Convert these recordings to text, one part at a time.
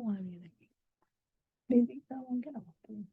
don't want to be there. Maybe I won't get them.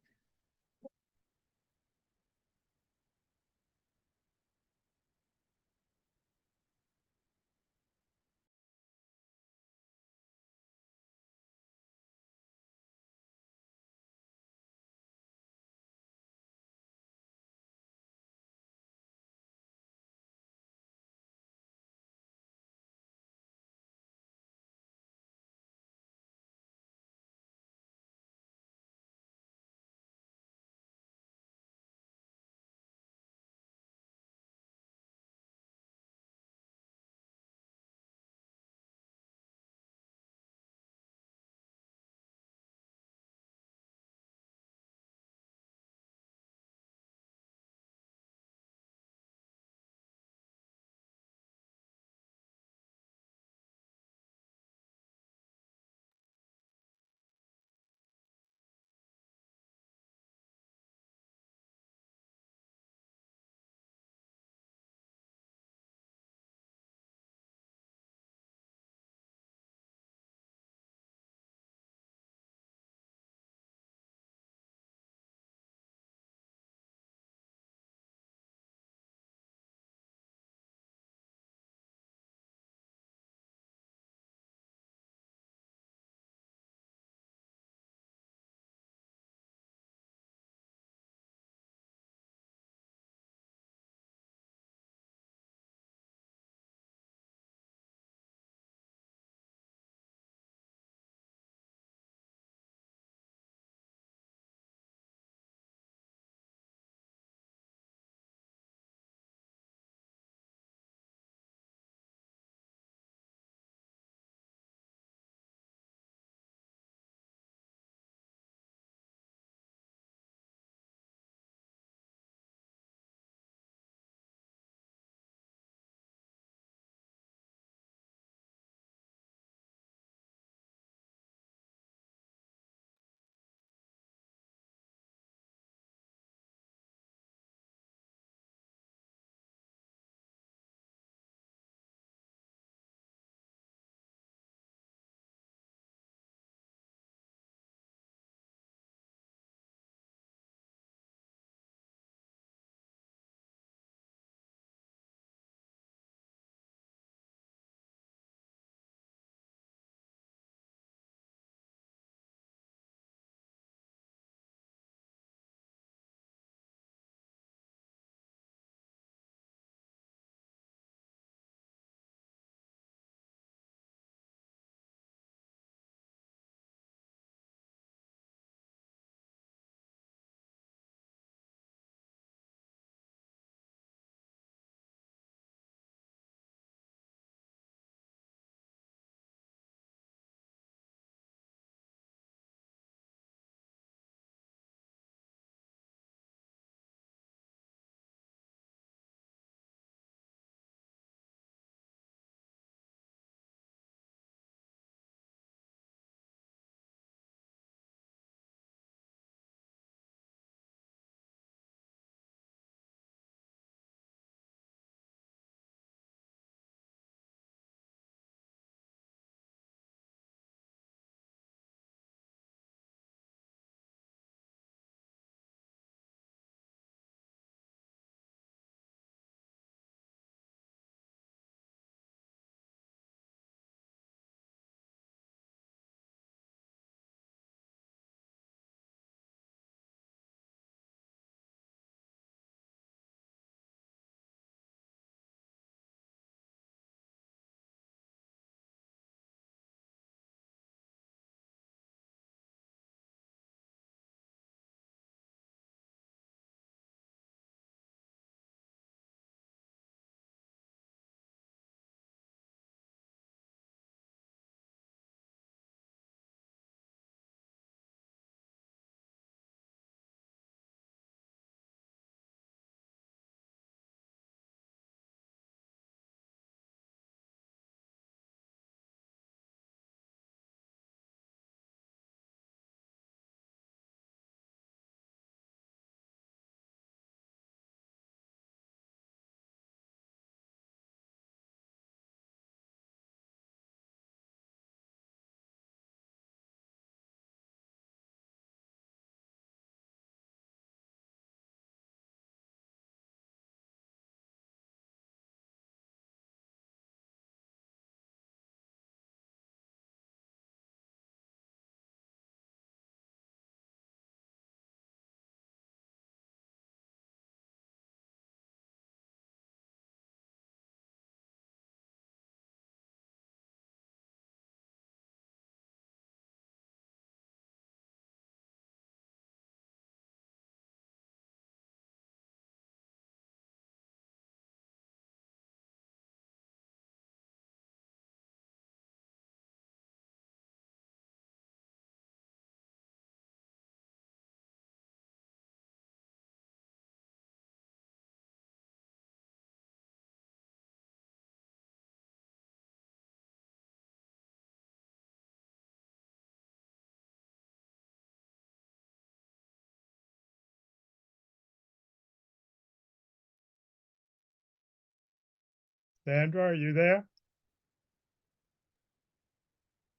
Sandra, are you there?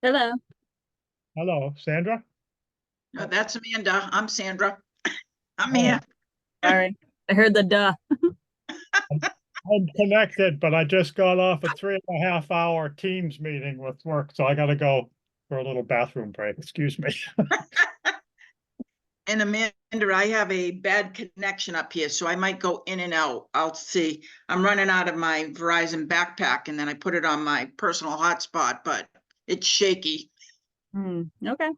Hello. Hello, Sandra? No, that's Amanda. I'm Sandra. I'm Oh. here. Sorry. I heard the duh. I'm connected, but I just got off a 3.5 hour Teams meeting with work, so I gotta go for a little bathroom break. Excuse me. And Amanda, I have a bad connection up here, so I might go in and out. I'll see. I'm running out of my Verizon backpack and then I put it on my personal hotspot, but it's shaky. Okay.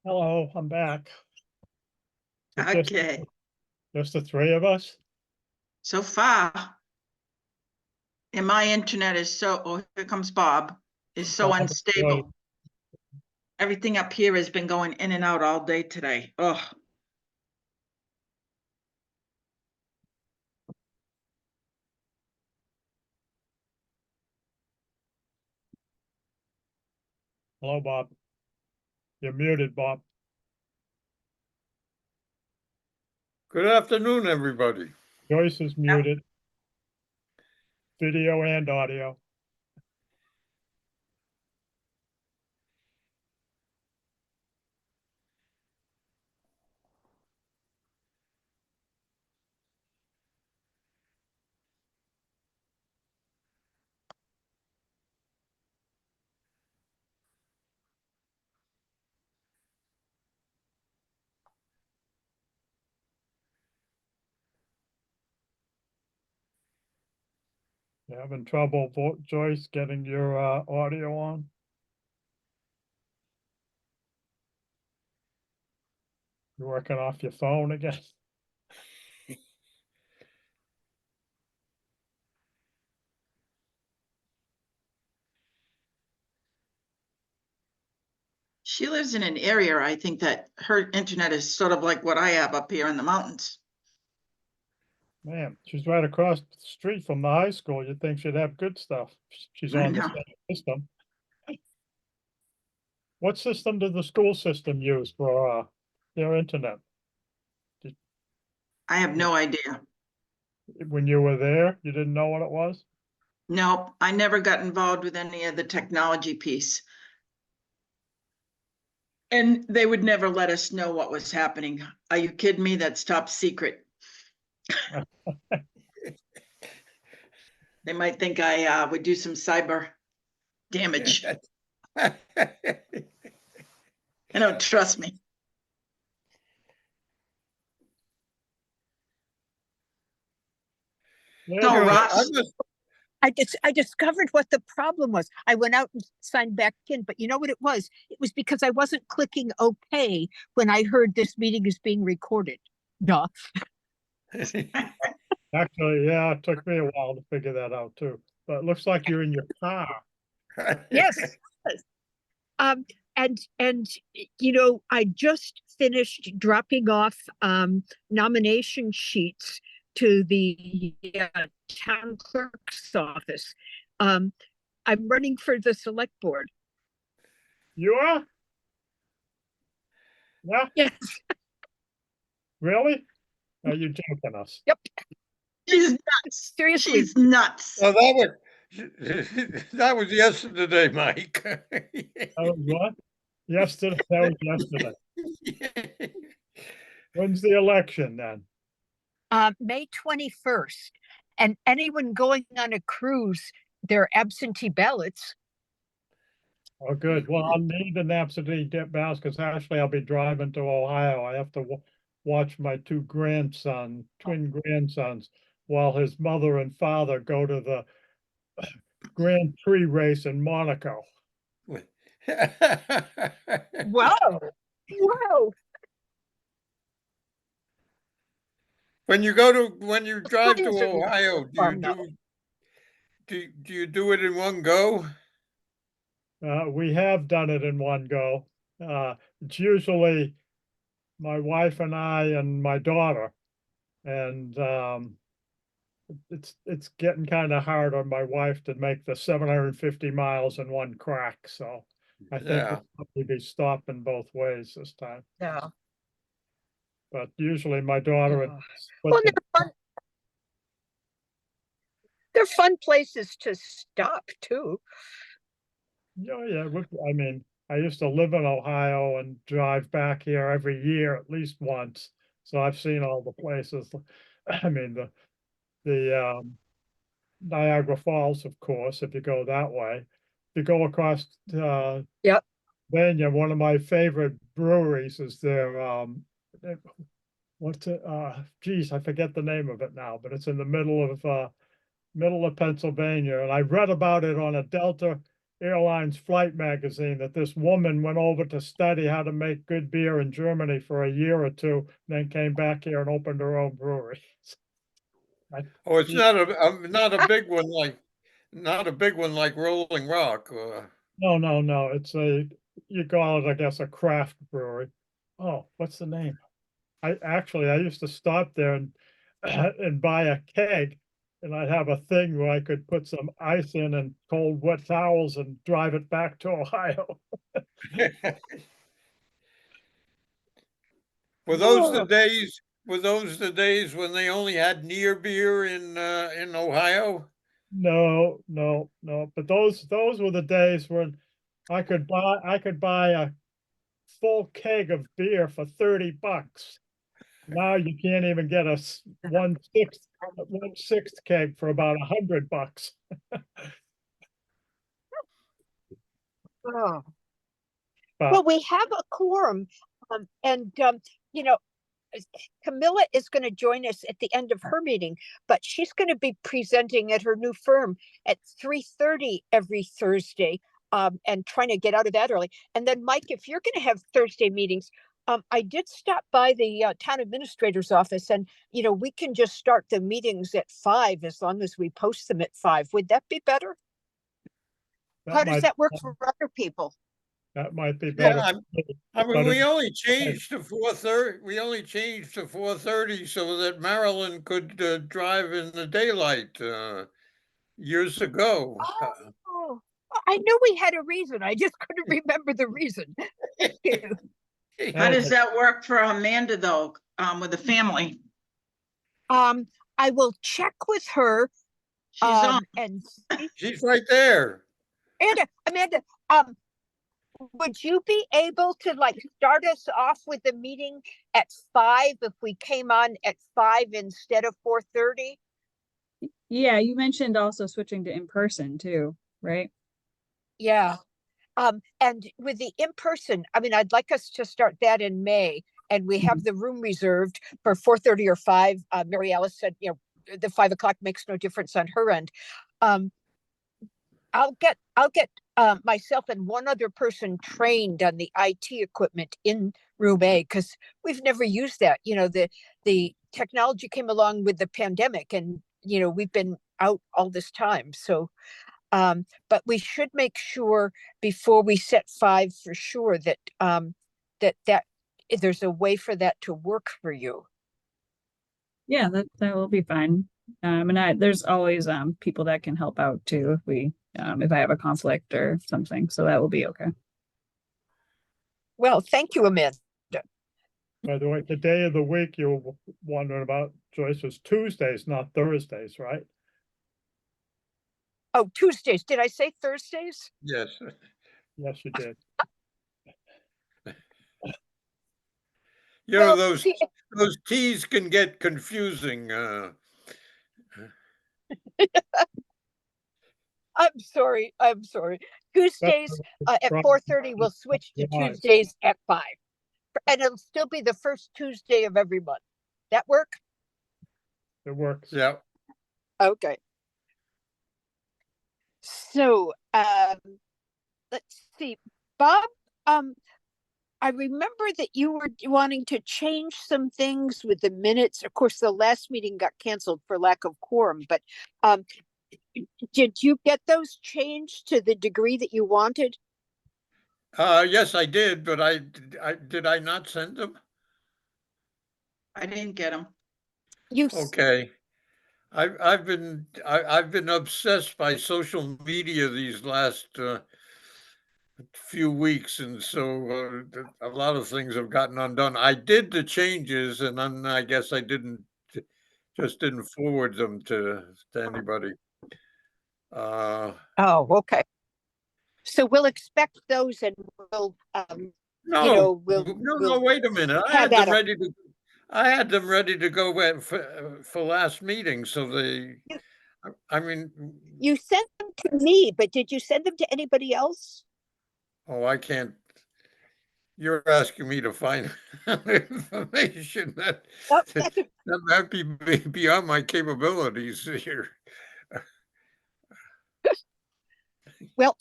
Hello, I'm back. Is it Okay, just the three of us? so far. And my internet is oh, here comes Bob, is so Bob, unstable. Everything up here has been going in and out all day today. Oh, Hello, Bob. You're muted, Bob. Good afternoon, everybody. Joyce is muted. Video and audio. You having trouble, Joyce, getting your audio on? You working off your phone again? She lives in an area, I think that her internet is sort of like what I have up here in the mountains. Man, she's right across the street from the high school. You'd think she'd have good stuff. She's I on the know. same system. What system did the school system use for their internet? I have no idea. When you were there, you didn't know what it was? Nope, I never got involved with any of the technology piece. And they would never let us know what was happening. Are you kidding me? That's top secret. They might think I would do some cyber damage. I don't trust me. There No, you go. Ross, I discovered what the problem was. I went out and signed back in, but you know what it was? It was because I wasn't clicking OK when I heard this meeting is being recorded. Duh. Actually, yeah, it took me a while to figure that out too. But it looks like you're in your car. Yes. And you know, I just finished dropping off nomination sheets to the town clerk's office. I'm running for the select board. You are? Yeah, Yes. really? Are you joking us? she's nuts. Seriously. She's nuts. Oh, that was yesterday, Mike. That was what? Yesterday, that was yesterday. When's the election then? May 21st. And anyone going on a cruise, they're absentee ballots. Oh, good. Well, I'll need an absentee ballot because actually I'll be driving to Ohio. I have to watch my twin grandsons, while his mother and father go to the Grand Prix race in Monaco. Wow. Wow. When you drive to Planes are Ohio, fun, though. do you do it in one go? We have done it in one go. It's usually my wife and I and my daughter. And it's getting kind of hard on my wife to make the 750 miles in one crack. So I think Yeah. we'll probably be stopping both ways this time. Yeah. But usually my daughter would Oh. split Well, the- they're fun. They're fun places to stop too. Yeah, I mean, I used to live in Ohio and drive back here every year at least once. So I've seen all the places. I mean, the Niagara Falls, of course, if you go that way. If you go across Yep. Pennsylvania, one of my favorite breweries is their what's it? Geez, I forget the name of it now, but it's in the middle of Pennsylvania, and I read about it on a Delta Airlines flight magazine that this woman went over to study how to make good beer in Germany for a year or two, then came back here and opened her own brewery. Oh, it's not a big one like Rolling Rock. No, it's you call it, I guess, a craft brewery. Oh, what's the name? I used to stop there and and buy a keg, and I'd have a thing where I could put some ice in and cold wet towels and drive it back to Ohio. Were those the days? Were those the days when they only had near beer in Ohio? No, but those were the days when I could buy a full keg of beer for $30. Now you can't even get a 1/6 keg for about $100. Oh. But Well, we have a quorum, and you know, Camilla is going to join us at the end of her meeting, but she's going to be presenting at her new firm at 3:30 every Thursday, and trying to get out of that early. And then Mike, if you're going to have Thursday meetings, I did stop by the town administrator's office, and we can just start the meetings at 5 as long as we post them at 5. Would that be better? How does might- that work for other people? That might be Yeah, better. I mean, But we it- only changed to 4:30, we only changed to 4:30 so that Marilyn could drive in the daylight years ago. Oh, I knew we had a reason. I just couldn't remember the reason. Thank you. How does Okay. that work for Amanda though, with the family? I will check with her, She's on. and see. She's right there. Amanda, would you be able to start us off with the meeting at 5 if we came on at 5 instead of 4:30? Yeah, you mentioned also switching to in-person too, right? Yeah. And with the in-person, I'd like us to start that in May, and we have the room reserved for 4:30 or 5. Mary Alice said, the 5 o'clock makes no difference on her end. I'll get myself and one other person trained on the IT equipment in room A, because we've never used that. The technology came along with the pandemic, and we've been out all this time. So but we should make sure before we set 5 for sure that that there's a way for that to work for you. Yeah, that will be fine. And there's always people that can help out too if I have a conflict or something. So that will be okay. Well, thank you, Amanda. By the way, the day of the week you were wondering about, Joyce, was Tuesdays, not Thursdays, right? Oh, Tuesdays. Did I say Thursdays? Yes. Yes, you did. You know, Well, see, those T's can get confusing. I'm sorry. Tuesdays at Right. 4:30 we'll switch to Right. Tuesdays at 5. And it'll still be the first Tuesday of every month. That work? It works. Yeah. Okay. So, let's see, Bob, I remember that you were wanting to change some things with the minutes. Of course, the last meeting got canceled for lack of quorum, but, did you get those changed to the degree that you wanted? Yes, I did, but did I not send them? I didn't get them. You, Okay. I've been obsessed by social media these last few weeks, and so a lot of things have gotten undone. I did the changes, and then I guess I just didn't forward them to anybody. oh, okay. So we'll expect those, and we'll, No, we'll- no, wait a minute. I have had that them up. ready to. I had them ready to go for last meeting, so I mean, you sent them to me, but did you send them to anybody else? oh, I can't. You're asking me to find information that Oh, that might be beyond my capabilities here. Well,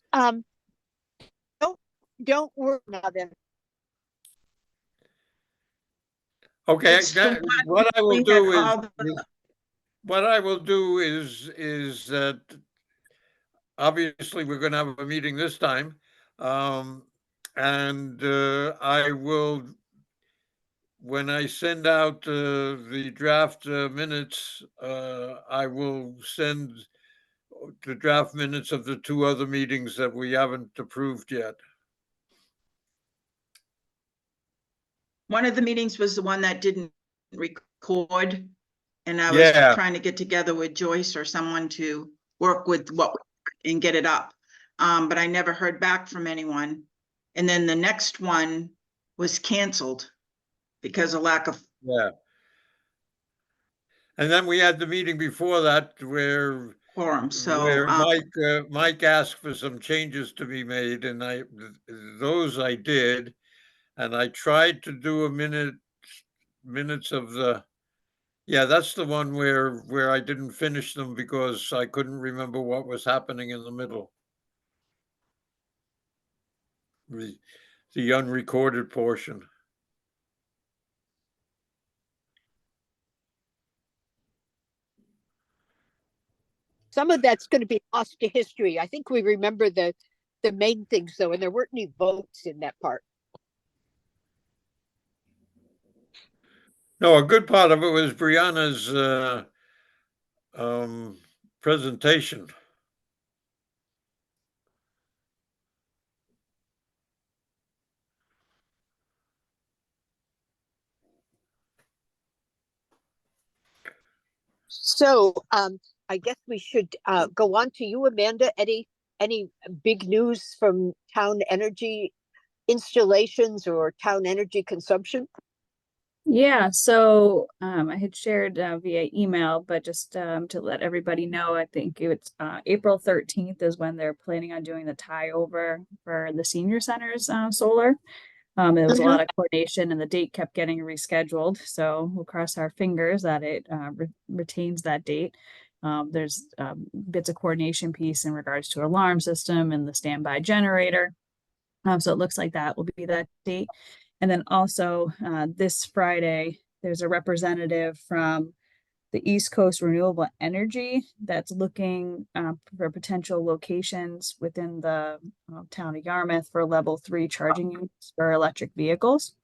don't worry now then. Okay, It's the what I will We do had is, all the- what I will do is that obviously we're going to have a meeting this time, and I will, when I send out the draft minutes, I will send the draft minutes of the 2 other meetings that we haven't approved yet. One of the meetings was the one that didn't record. And I was Yeah. trying to get together with Joyce or someone to work with and get it up. But I never heard back from anyone. And then the next one was canceled because of lack of, Yeah. And then we had the meeting before that where quorum. So, where Mike asked for some changes to be made, and those I did, and I tried to do a minute minutes of yeah, that's the one where I didn't finish them because I couldn't remember what was happening in the middle. The, the unrecorded portion. Some of that's going to be lost to history. I think we remember the main things though, and there weren't any votes in that part. No, a good part of it was Brianna's presentation. So I guess we should go on to you, Amanda. Any big news from town energy installations or town energy consumption? Yeah, so I had shared via email, but just to let everybody know, I think it's April 13th is when they're planning on doing the tie over for the senior center's solar. There was a lot of coordination and the date kept getting rescheduled. So we'll cross our fingers that it retains that date. There's bits of coordination piece in regards to alarm system and the standby generator. So it looks like that will be that date. And then also this Friday, there's a representative from the East Coast Renewable Energy that's looking for potential locations within the town of Yarmouth for level 3 charging units for electric vehicles.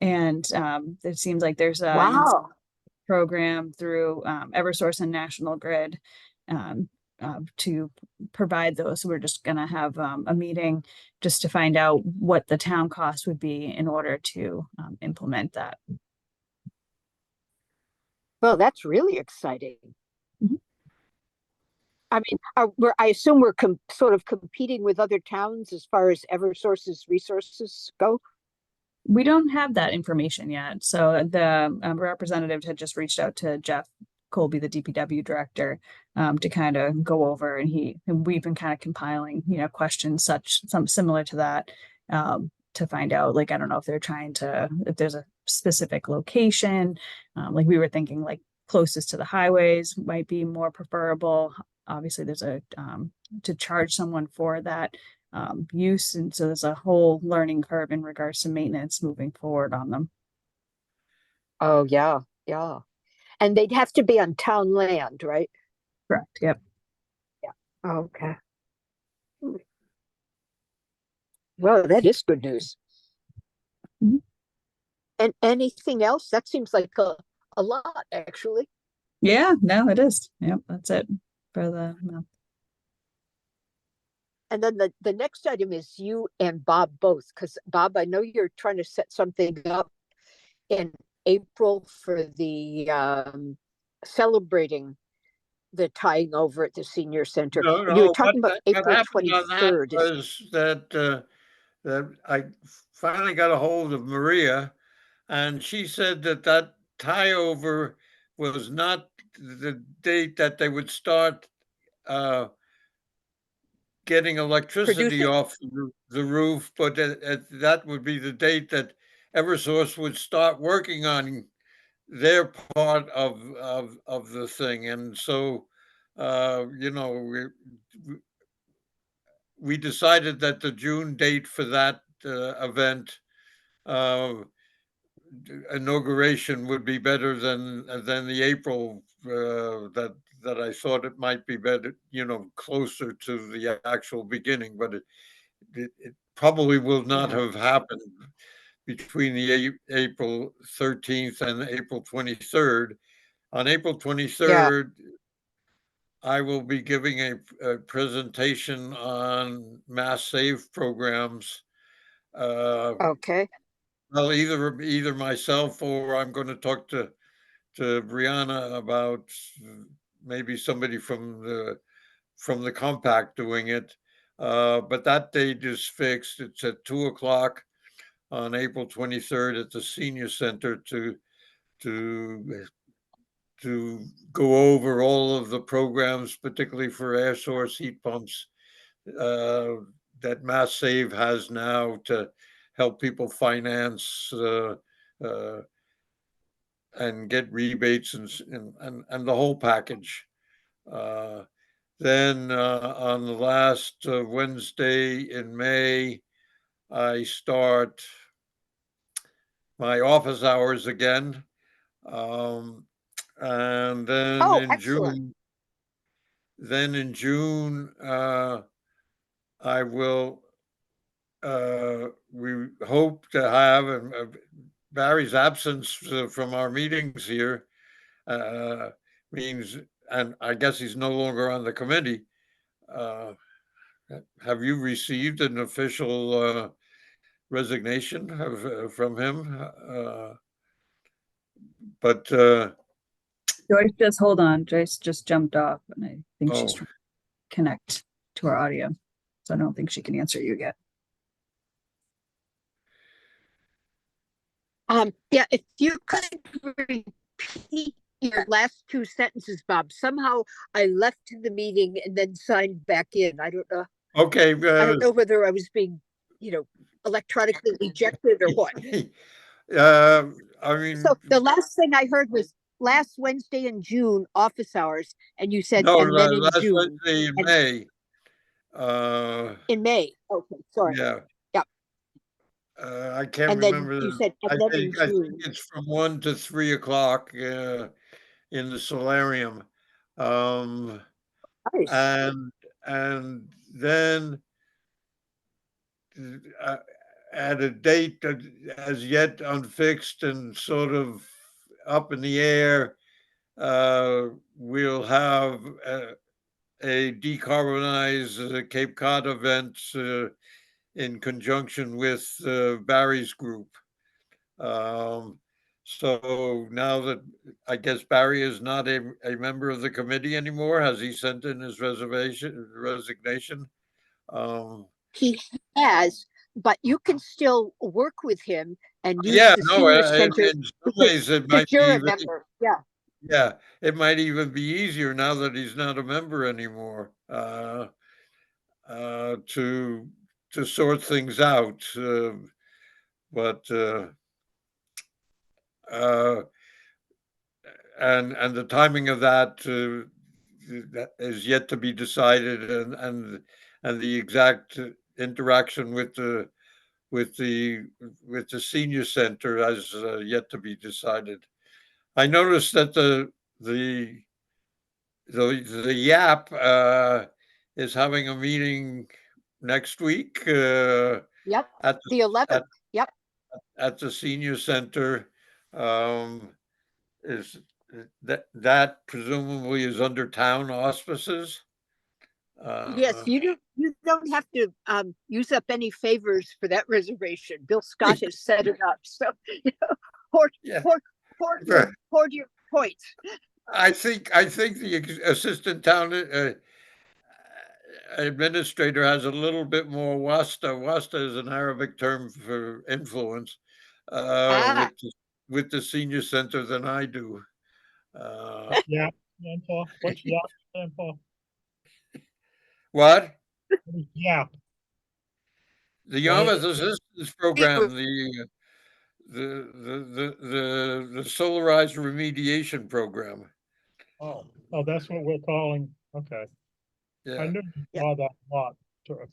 And it seems like there's a Wow. program through Eversource and National Grid to provide those. So we're just going to have a meeting just to find out what the town cost would be in order to implement that. Well, that's really exciting. Mhm. I mean, I assume we're sort of competing with other towns as far as Eversource's resources go. We don't have that information yet. So the representative had just reached out to Jeff Colby, the DPW director, to kind of go over, and we've been kind of compiling, questions some similar to that, to find out, like, I don't know if they're trying to, if there's a specific location, like we were thinking like closest to the highways might be more preferable. Obviously there's to charge someone for that use. And so there's a whole learning curve in regards to maintenance moving forward on them. Oh, yeah. Yeah. And they'd have to be on town land, right? Correct. Yep. Okay. Well, that is good news. Mhm. And anything else? That seems like a lot, actually. Yeah, no, it is. Yep. That's it for the month. And then the next item is you and Bob both, because Bob, I know you're trying to set something up in April for the celebrating the tying over at the senior center. No, And you were no, talking about what April happened on that 23rd. was that I finally got a hold of Maria, and she said that tie over was not the date that they would start getting electricity Producing. off the roof, but that would be the date that Eversource would start working on their part of the thing. And so, we decided that the June date for that event inauguration would be better than the April that I thought it might be better, closer to the actual beginning, but it probably will not Yeah. have happened between the April 13th and April 23rd. On April 23rd, I will be giving a presentation on mass save programs. Okay. Well, either myself or I'm going to talk to Brianna about maybe somebody from the compact doing it. But that date is fixed. It's at 2:00 on April 23rd at the senior center to go over all of the programs, particularly for air source heat pumps, that Mass Save has now to help people finance and get rebates and the whole package. Then on the last Wednesday in May, I start my office hours again. And then Oh, in excellent. June, I will, we hope to have Barry's absence from our meetings here means, and I guess he's no longer on the committee. Have you received an official resignation from him? But Joyce, just hold on. Joyce just jumped off and I think she's oh, trying to connect to our audio. So I don't think she can answer you yet. Yeah, if you could repeat your last two sentences, Bob. Somehow I left the meeting and then signed back in. I don't know. okay. I don't know whether I was being, electronically ejected or what. I mean, So the last thing I heard was last Wednesday in June, office hours, and you said, no, and then in last June, Wednesday in and May. in May. Okay, sorry. Yeah. Yep. I can't And then remember. you said, and then in I think June. it's from 1 to 3 o'clock in the solarium. Nice. And then at a date that as yet unfixed and sort of up in the air, we'll have a decarbonize Cape Cod event in conjunction with Barry's group. So now that I guess Barry is not a member of the committee anymore, has he sent in his resignation? He has, but you can still work with him and use Yeah, the no, senior center in some ways it because might be you're a even, member. Yeah. yeah, it might even be easier now that he's not a member anymore, to sort things out. But and the timing of that that is yet to be decided, and the exact interaction with the senior center has yet to be decided. I noticed that the YAP is having a meeting next week Yep. at The 11th. Yep. at the senior center. Is that presumably is under town auspices? Yes, Uh, you don't have to use up any favors for that reservation. Bill Scott has set it up. So hoard, yeah, hoard, hoard your points. I think the assistant town administrator has a little bit more wasta. Wasta is an Arabic term for influence Ah, with the senior center than I do. What's YAP stand for? What's YAP stand for? What? What is YAP? The What Yarmouth is, Assistance Program, the Solarized Remediation Program. oh, that's what we're calling, okay. I Yeah, knew you Yeah. saw that a lot. Sure.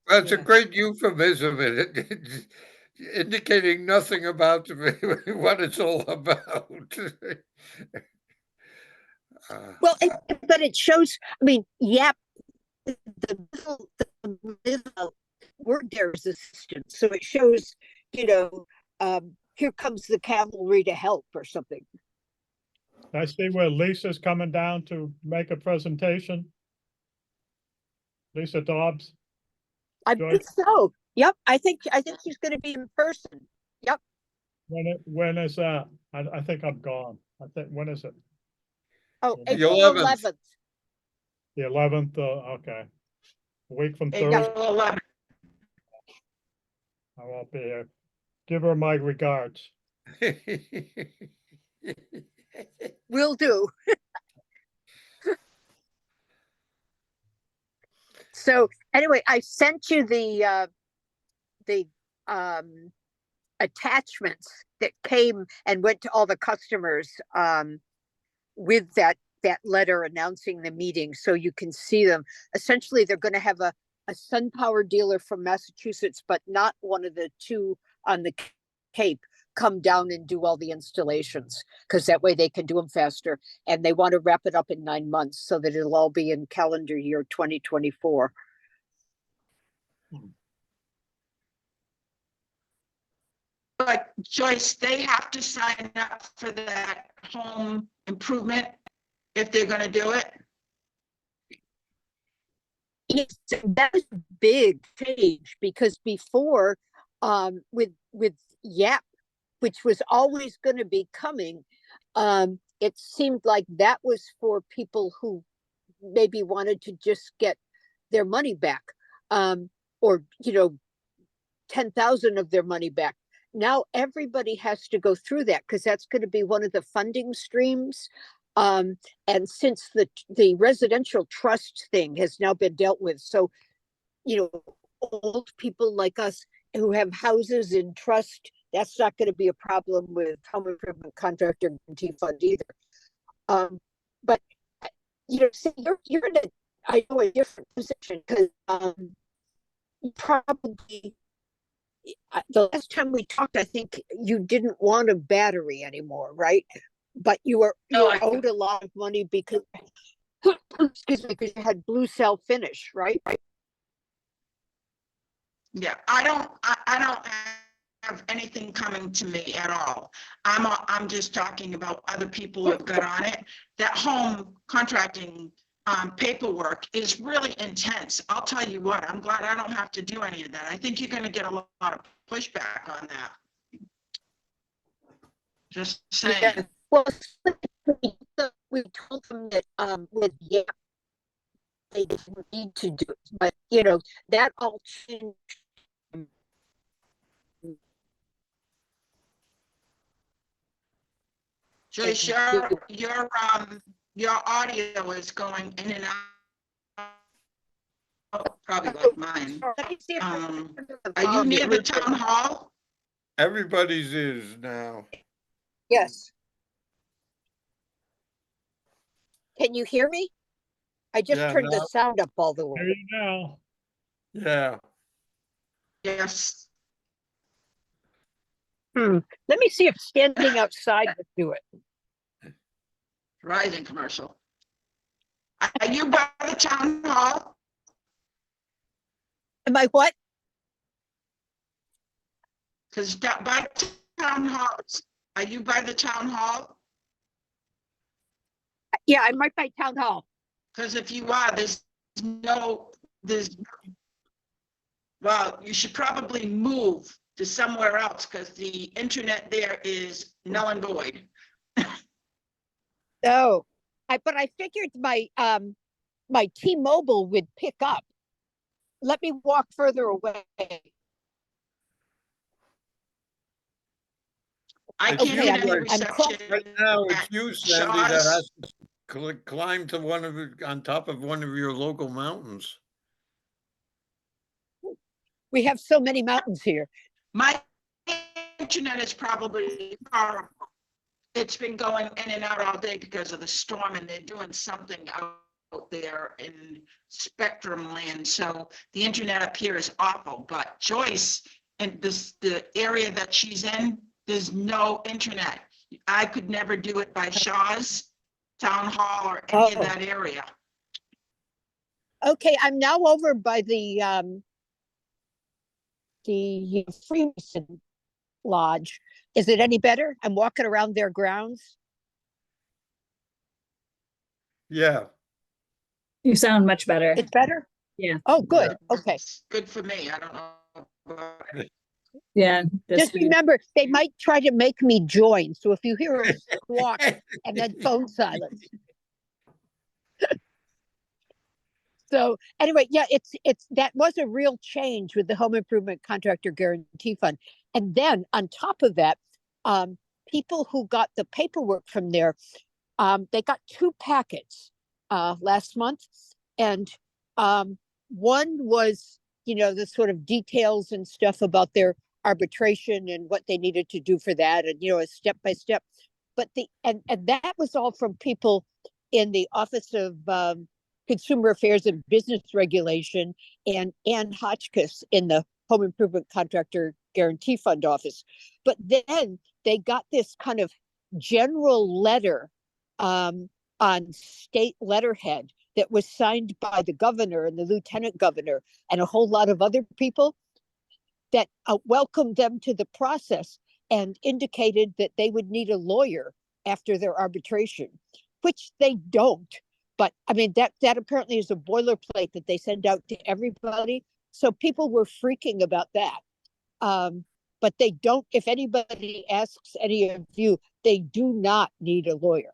that's a Yeah. great euphemism, indicating nothing about what it's all about. well, but it shows. I mean, yep. The middle word there is assistance, so it shows. Here comes the cavalry to help or something. I see where Lisa's coming down to make a presentation. Lisa Dobbs. I Joyce? think so. Yep, I think she's going to be in person. Yep. When is that? I think I'm gone. I think, when is it? Oh, The April 11th. 11th. The 11th, okay. A week from April Thursday, 11th. I won't be here. Give her my regards. Will do. So anyway, I sent you the attachments that came and went to all the customers with that letter announcing the meeting, so you can see them. Essentially, they're going to have a SunPower dealer from Massachusetts, but not one of the two on the Cape, come down and do all the installations, because that way they can do them faster. And they want to wrap it up in 9 months so that it'll all be in calendar year 2024. But Joyce, they have to sign up for that home improvement if they're gonna do it. Yes, that was a big change, because before, with YAP, which was always going to be coming, it seemed like that was for people who maybe wanted to just get their money back, or 10,000 of their money back. Now everybody has to go through that, because that's going to be one of the funding streams. And since the residential trust thing has now been dealt with, so old people like us who have houses in trust, that's not going to be a problem with home improvement contractor guarantee fund either. But see, you're in a different position, because you probably, the last time we talked, I think you didn't want a battery anymore, right? But you were owed a lot of money because excuse me, because you had blue cell finish, right? Yeah, I don't have anything coming to me at all. I'm just talking about other people who have got on it. That home contracting paperwork is really intense. I'll tell you what, I'm glad I don't have to do any of that. I think you're going to get a lot of pushback on that. Just saying. Yeah. Well, we told them that with YAP, they didn't need to do it, but that all changed. Joyce, your audio is going in and out, probably like mine. Let me see if I can turn the Are you volume near the up. town hall? Everybody's is now. Yes. Can you hear me? I just Yeah, turned the now- sound up all the way. There you go. Yeah. Yes. Let me see if standing outside would do it. Verizon commercial. Are you by the town hall? Am I what? Because by town halls, are you by the town hall? Yeah, I'm right by town hall. Because if you are, well, you should probably move to somewhere else, because the internet there is null and void. Oh, but I figured my T-Mobile would pick up. Let me walk further away. I If can't you get any were- reception. Right now, it's at you, Sandy, that Shaw's. has to climb to on top of one of your local mountains. We have so many mountains here. My internet is probably horrible. It's been going in and out all day because of the storm, and they're doing something out there in Spectrum land. So the internet up here is awful, but Joyce, and the area that she's in, there's no internet. I could never do it by Shaw's, Town Hall, or any of Oh. that area. Okay, I'm now over by the Freemason Lodge. Is it any better? I'm walking around their grounds. You sound much better. It's better? Yeah. Oh, good. Okay. It's good for me. I don't know. about- Yeah. Just remember, they might try to make me join. So if you hear a squawk and then phone silence. So anyway, yeah, it's that was a real change with the home improvement contractor guarantee fund. And then on top of that, people who got the paperwork from there, they got 2 packets last month. And one was, the sort of details and stuff about their arbitration and what they needed to do for that, and a step by step. But and that was all from people in the Office of Consumer Affairs and Business Regulation, and Ann Hotchkiss in the Home Improvement Contractor Guarantee Fund office. But then they got this kind of general letter on state letterhead that was signed by the governor and the lieutenant governor and a whole lot of other people that welcomed them to the process and indicated that they would need a lawyer after their arbitration, which they don't. But I mean, that apparently is a boilerplate that they send out to everybody. So people were freaking about that. But they don't, if anybody asks any of you, they do not need a lawyer.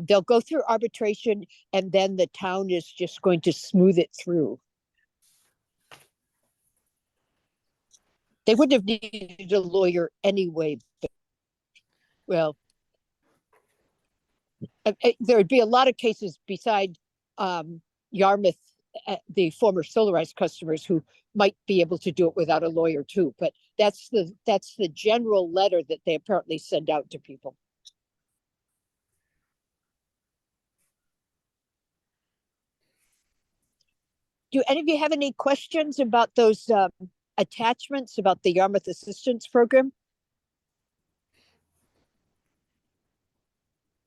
They'll go through arbitration and then the town is just going to smooth it through. They wouldn't have needed a lawyer anyway. But, well, there would be a lot of cases beside Yarmouth, the former Solarized customers who might be able to do it without a lawyer too. But that's the general letter that they apparently send out to people. Do any of you have any questions about those attachments about the Yarmouth Assistance Program?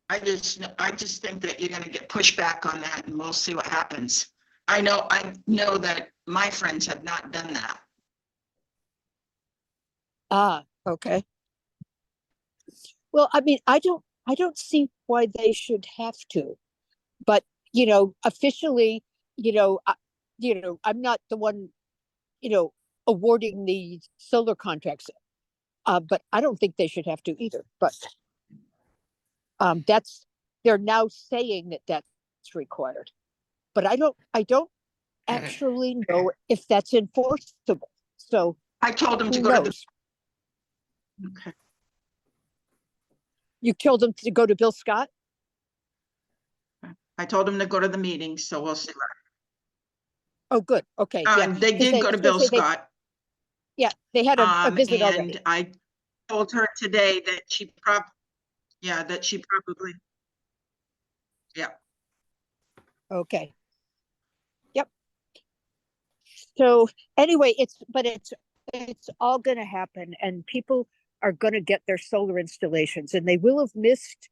I just think that you're gonna get pushback on that and we'll see what happens. I know that my friends have not done that. Ah, okay. Well, I mean, I don't see why they should have to, but officially, I'm not the one, awarding the solar contracts. But I don't think they should have to either. But they're now saying that that's required. But I don't actually know if that's enforceable. So I told them to who go to knows? the. Okay. You told them to go to Bill Scott? I told them to go to the meeting, so we'll see. Oh, good. Okay. Yeah. They did go to Bill Scott. Yeah, they had a visit already. And I told her today that she probably, yeah. Okay. Yep. So anyway, it's all going to happen, and people are going to get their solar installations, and they will have missed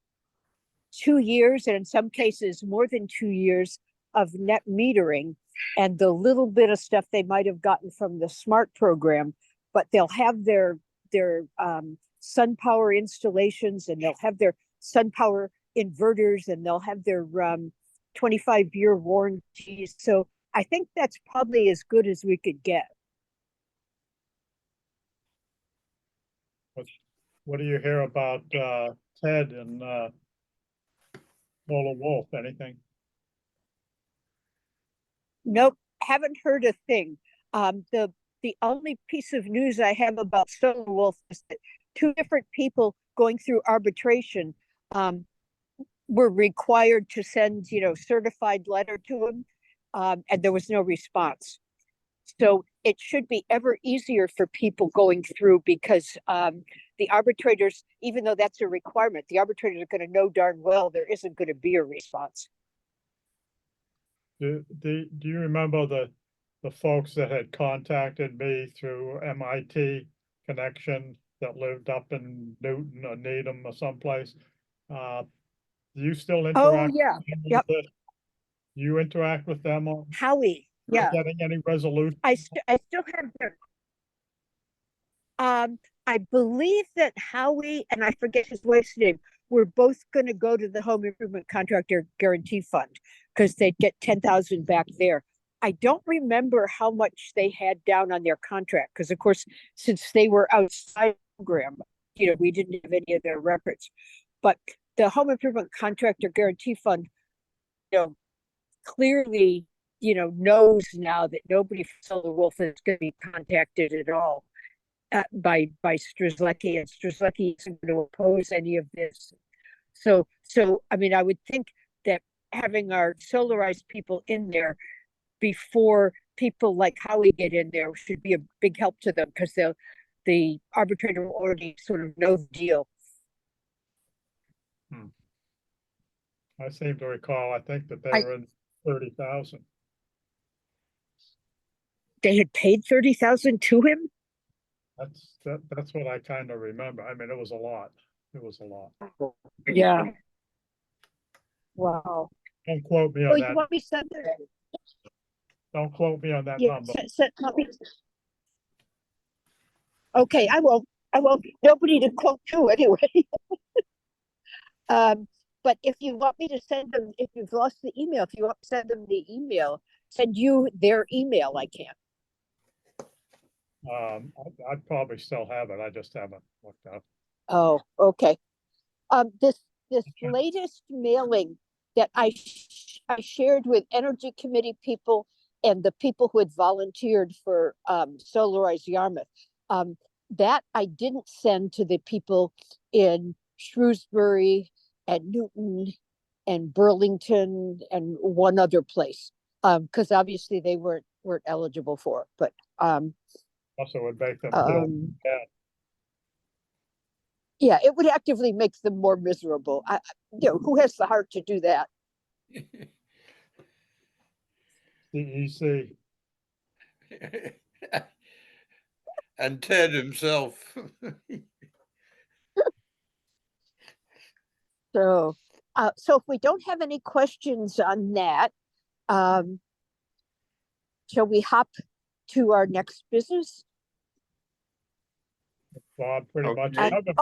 2 years, and in some cases more than 2 years of net metering and the little bit of stuff they might have gotten from the SMART program, but they'll have their sun power installations, and they'll have their sun power inverters, and they'll have their 25-year warranties. So I think that's probably as good as we could get. What do you hear about Ted and Lola Wolf? Anything? Nope, haven't heard a thing. The only piece of news I have about SolarWolf is that 2 different people going through arbitration were required to send, certified letter to him, and there was no response. So it should be ever easier for people going through, because the arbitrators, even though that's a requirement, the arbitrators are going to know darn well there isn't going to be a response. Do you remember the folks that had contacted me through MIT connection that lived up in Newton or Needham or someplace? Do you still interact? Oh yeah, yep. You interact with them on Howie, yeah. getting any resolution? I still have their. I believe that Howie and I forget his wife's name were both going to go to the Home Improvement Contractor Guarantee Fund because they'd get 10,000 back there. I don't remember how much they had down on their contract because, of course, since they were outside the program, we didn't have any of their records. But the Home Improvement Contractor Guarantee Fund, clearly, knows now that nobody from SolarWolf is going to be contacted at all by Strzelecki, and Strzelecki isn't going to oppose any of this. So I mean, I would think that having our Solarized people in there before people like Howie get in there should be a big help to them because the arbitrator already sort of knows the deal. I seem to recall, I think that they I- were in 30,000. They had paid 30,000 to him? That's what I kind of remember. I mean, it was a lot. It was a lot. Yeah. Wow. Don't quote me Oh, on you that. want me to send that? Don't quote me on that Yeah, number. let me. Okay, I won't. Nobody to quote to anyway. But if you want me to send them, if you've lost the email, if you want to send them the email, send you their email, I can. I probably still have it. I just haven't looked up. Oh, okay. This Okay. latest mailing that I shared with Energy Committee people and the people who had volunteered for Solarize Yarmouth. That I didn't send to the people in Shrewsbury and Newton and Burlington and one other place. Because obviously they weren't eligible for it, but Also would make them feel bad. yeah, it would actively make them more miserable. Who has the heart to do that? CEC. And Ted himself. So, so if we don't have any questions on that, shall we hop to our next business? Bob pretty much Okay. covered.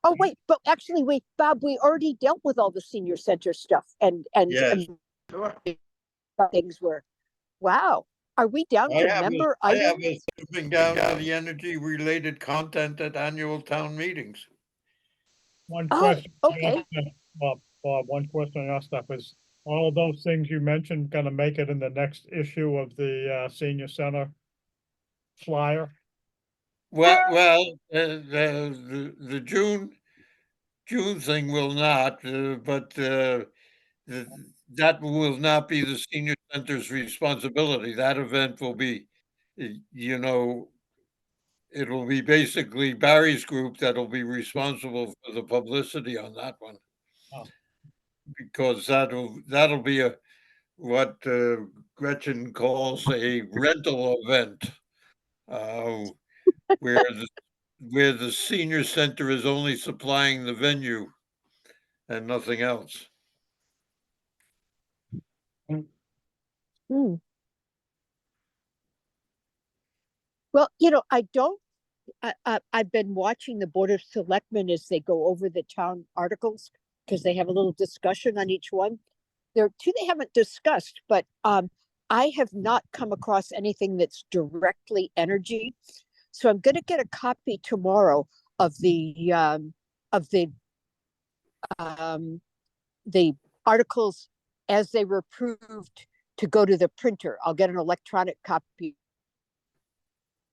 Oh, wait, but actually, Bob, we already dealt with all the senior center stuff and Yes. things were, wow. Are we down I to have member I have items? us moving down to the energy-related content at annual town meetings. One Oh, question. okay. Bob, one question I asked that was, all of those things you mentioned gonna make it in the next issue of the senior center flyer? Well, the June thing will not, but that will not be the senior center's responsibility. That event will be, you know, it will be basically Barry's group that'll be responsible for the publicity on that one. Oh. Because that'll be what Gretchen calls a rental event, uh, where the senior center is only supplying the venue and nothing else. Hmm. Well, I've been watching the Board of Selectmen as they go over the town articles because they have a little discussion on each one. There are two they haven't discussed, but I have not come across anything that's directly energy. So I'm going to get a copy tomorrow of the articles as they were approved to go to the printer. I'll get an electronic copy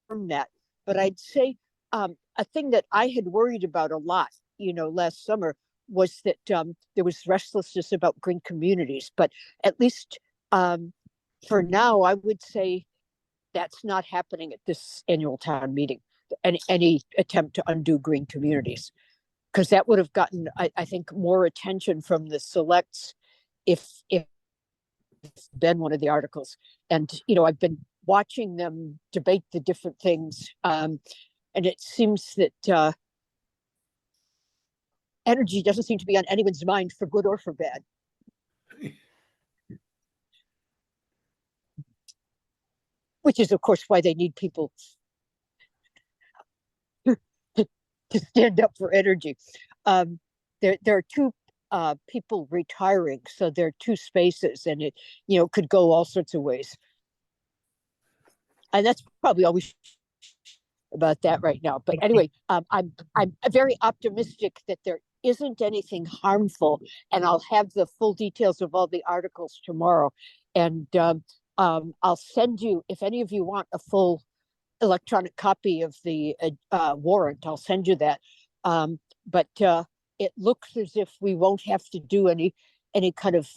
from that. But I'd say a thing that I had worried about a lot, last summer was that there was restlessness about green communities. But at least for now, I would say that's not happening at this annual town meeting. Any attempt to undo green communities, because that would have gotten, I think, more attention from the selects if been one of the articles. And I've been watching them debate the different things, and it seems that energy doesn't seem to be on anyone's mind for good or for bad. Which is, of course, why they need people to stand up for energy. There are two people retiring, so there are two spaces, and it could go all sorts of ways. And that's probably all we should about that right now. But anyway, I'm very optimistic that there isn't anything harmful, and I'll have the full details of all the articles tomorrow. And I'll send you, if any of you want a full electronic copy of the warrant, I'll send you that. But it looks as if we won't have to do any kind of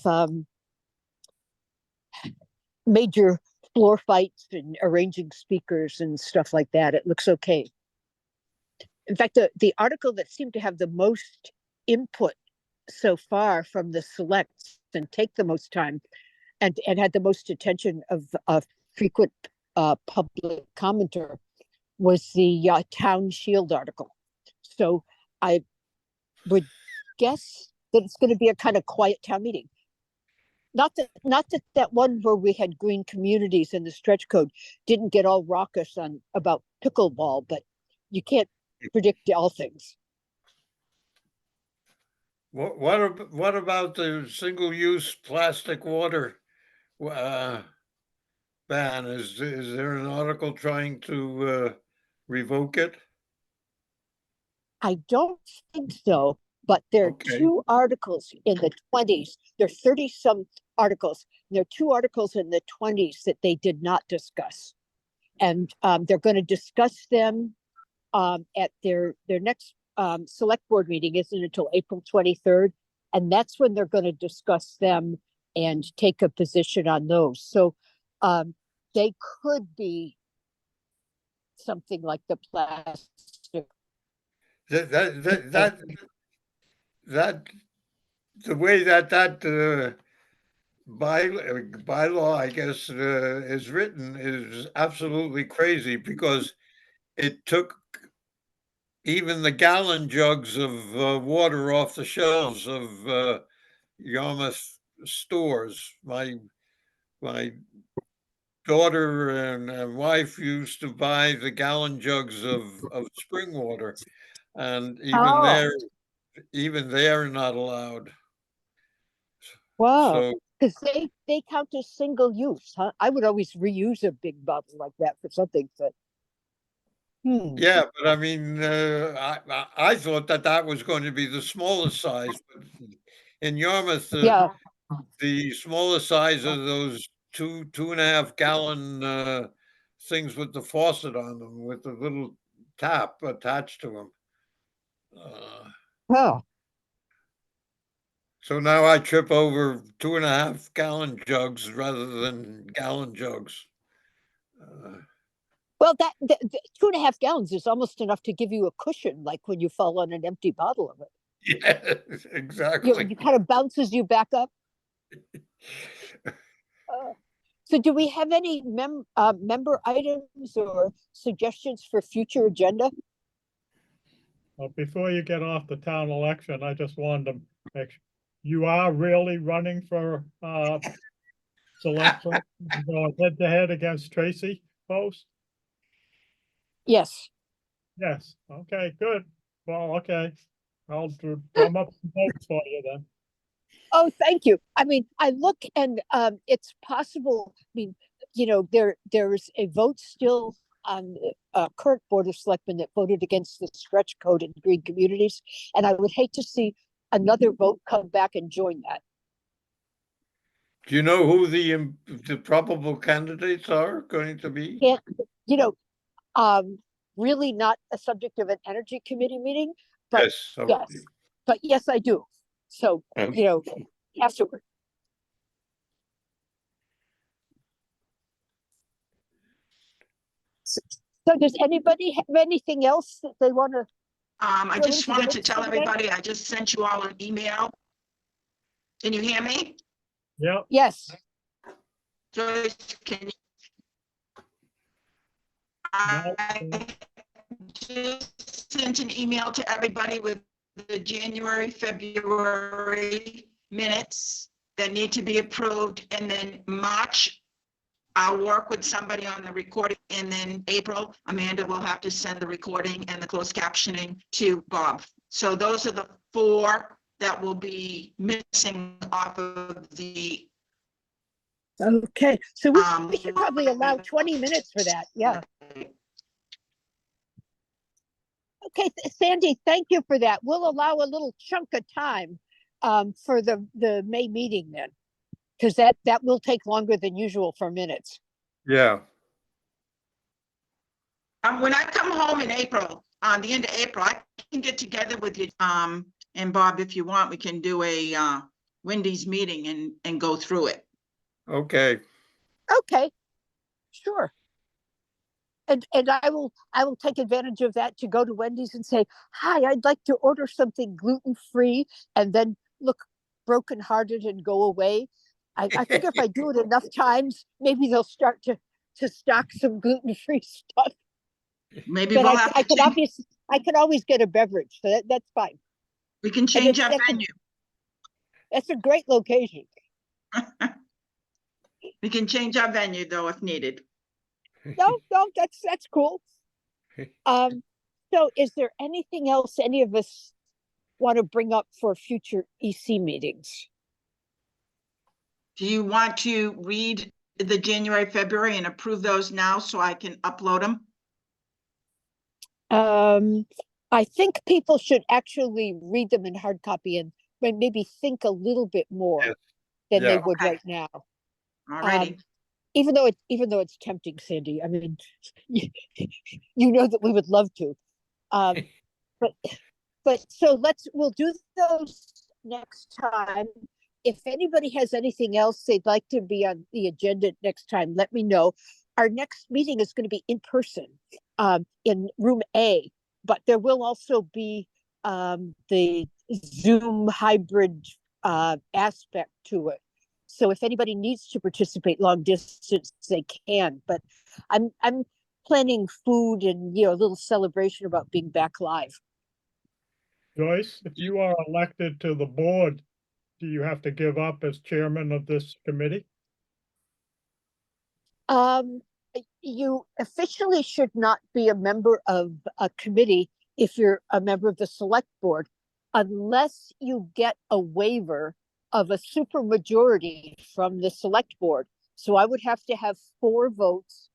major floor fights and arranging speakers and stuff like that. It looks okay. In fact, the article that seemed to have the most input so far from the selects and take the most time and had the most attention of a frequent public commenter was the Town Shield article. So I would guess that it's going to be a kind of quiet town meeting. Not that one where we had green communities and the stretch code didn't get all raucous on about pickleball, but you can't predict all things. What about the single-use plastic water ban? Is there an article trying to revoke it? I don't think so, but there are Okay. 2 articles in the 20s. There are 30 some articles. There are 2 articles in the 20s that they did not discuss. And they're going to discuss them at their next select board meeting isn't until April 23rd. And that's when they're going to discuss them and take a position on those. So they could be something like the plastic. That the way that bylaw, I guess, is written is absolutely crazy, because it took even the gallon jugs of water off the shelves of Yarmouth stores. My daughter and wife used to buy the gallon jugs of spring water, and Oh. even they're not allowed. Wow. So Because they count as single use, huh? I would always reuse a big bottle like that for something, but. yeah, but I mean, I thought that was going to be the smallest size, but in Yarmouth, Yeah, the smallest size of those 2.5 gallon things with the faucet on them, with the little tap attached to them. oh, So now I trip over 2.5 gallon jugs rather than gallon jugs. well, that 2.5 gallons is almost enough to give you a cushion, like when you fall on an empty bottle of it. Yeah, exactly. It kind of bounces you back up. So do we have any member items or suggestions for future agenda? Well, before you get off the town election, I just wanted to make sure you are really running for selection, going head to head against Tracy Post? Yes. Yes, okay, good. Well, okay. I'll drum up some votes for you then. Oh, thank you. I mean, I look and it's possible. I mean, there's a vote still on the current Board of Selectmen that voted against the stretch code in green communities, and I would hate to see another vote come back and join that. Do you know who the probable candidates are going to be? Can't, really not a subject of an energy committee meeting, but Yes. Okay. yes, but yes, I do. So, afterward. So does anybody have anything else that they want to? I Go just into the wanted to mix tell today? everybody, I just sent you all an email. Can you hear me? Yeah, Yes. Joyce, can you? I just sent an email to everybody with the January, February minutes that need to be approved, and then March, I'll work with somebody on the recording, and then April, Amanda will have to send the recording and the closed captioning to Bob. So those are the 4 that will be missing off of the. Okay, so we should probably allow 20 minutes for that. Yeah. Okay, Sandy, thank you for that. We'll allow a little chunk of time for the May meeting then, because that will take longer than usual for minutes. Yeah. When I come home in April, the end of April, I can get together with you. And Bob, if you want, we can do a Wendy's meeting and go through it. Okay. Okay. sure. And I will take advantage of that to go to Wendy's and say, hi, I'd like to order something gluten-free, and then look brokenhearted and go away. I figure if I do it enough times, maybe they'll start to stock some gluten-free stuff. Maybe But we'll have I to can change, obviously, I can always get a beverage, so that's fine. we can change our that's a- venue. That's a great location. We can change our venue though if needed. No, that's cool. So is there anything else any of us want to bring up for future EC meetings? Do you want to read the January, February and approve those now so I can upload them? I think people should actually read them in hard copy and maybe think a little bit more Yes. than they Yeah. would Okay. right now. Alrighty. Even though it's tempting, Sandy. I mean, you know that we would love to. But so we'll do those next time. If anybody has anything else they'd like to be on the agenda next time, let me know. Our next meeting is going to be in person, in room A, but there will also be the Zoom hybrid aspect to it. So if anybody needs to participate long distance, they can. But I'm planning food and a little celebration about being back live. Joyce, if you are elected to the board, do you have to give up as chairman of this committee? You officially should not be a member of a committee if you're a member of the select board, unless you get a waiver of a supermajority from the select board. So I would have to have 4 votes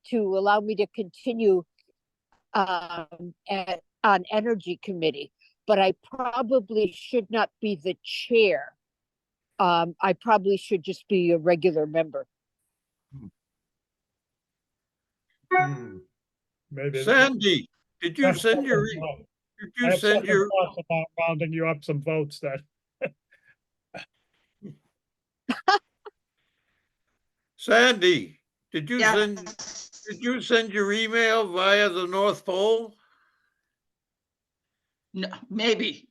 to allow me to continue on energy committee, but I probably should not be the chair. I probably should just be a regular member. Hmm. Maybe. Sandy, did you Have send your, second thought. did I you have send second your, thoughts about rounding you up some votes then. Sandy, did you Yeah. send your email via the North Pole? No, maybe.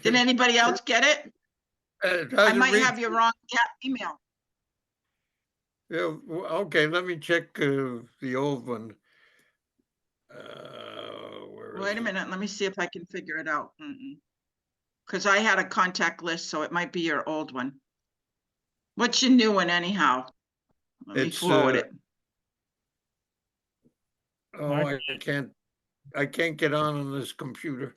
Did anybody else get it? I might have your wrong email. Yeah, okay, let me check the old one. Where is Wait a it? minute, let me see if I can figure it out. Because I had a contact list, so it might be your old one. What's your new one anyhow? Let me It's, forward it. Oh, I can't get on this computer.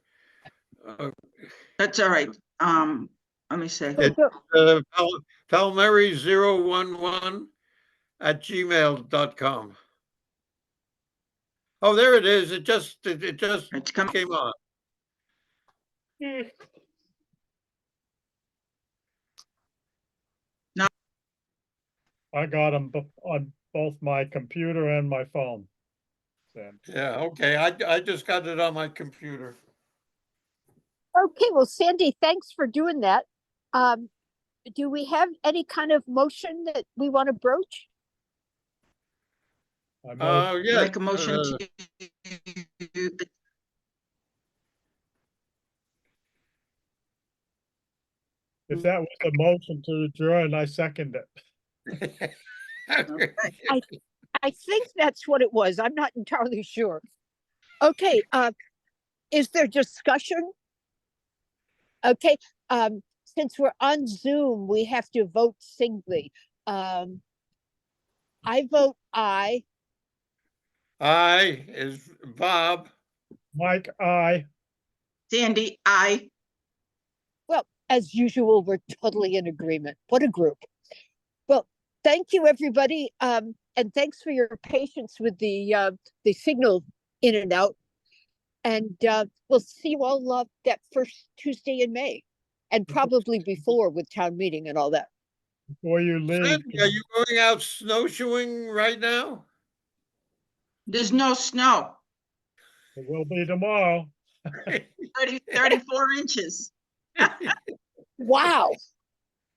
That's all right. Let me see. It- Palmeri011 @gmail.com. Oh, there it is. It just It's coming. came on. I got them on both my computer and my phone. Sam. Yeah, okay. I just got it on my computer. Okay, well, Sandy, thanks for doing that. Do we have any kind of motion that we want to broach? I move- Yeah. Make a motion to. If that was a motion to adjourn, I second it. I think that's what it was. I'm not entirely sure. Okay, is there discussion? Okay, since we're on Zoom, we have to vote singly. I vote aye. Aye is Bob. Mike, aye. Sandy, I. Well, as usual, we're totally in agreement. What a group. Well, thank you, everybody. And thanks for your patience with the signal in and out. And we'll see you all that first Tuesday in May, and probably before with town meeting and all that. Before you leave, Sandy, are you going out snowshoeing right now? There's no snow. it will be tomorrow. 34 inches. Wow.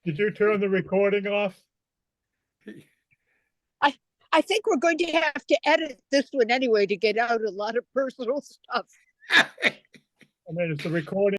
Did you turn the recording off? I think we're going to have to edit this one anyway to get out a lot of personal stuff. I mean, is the recording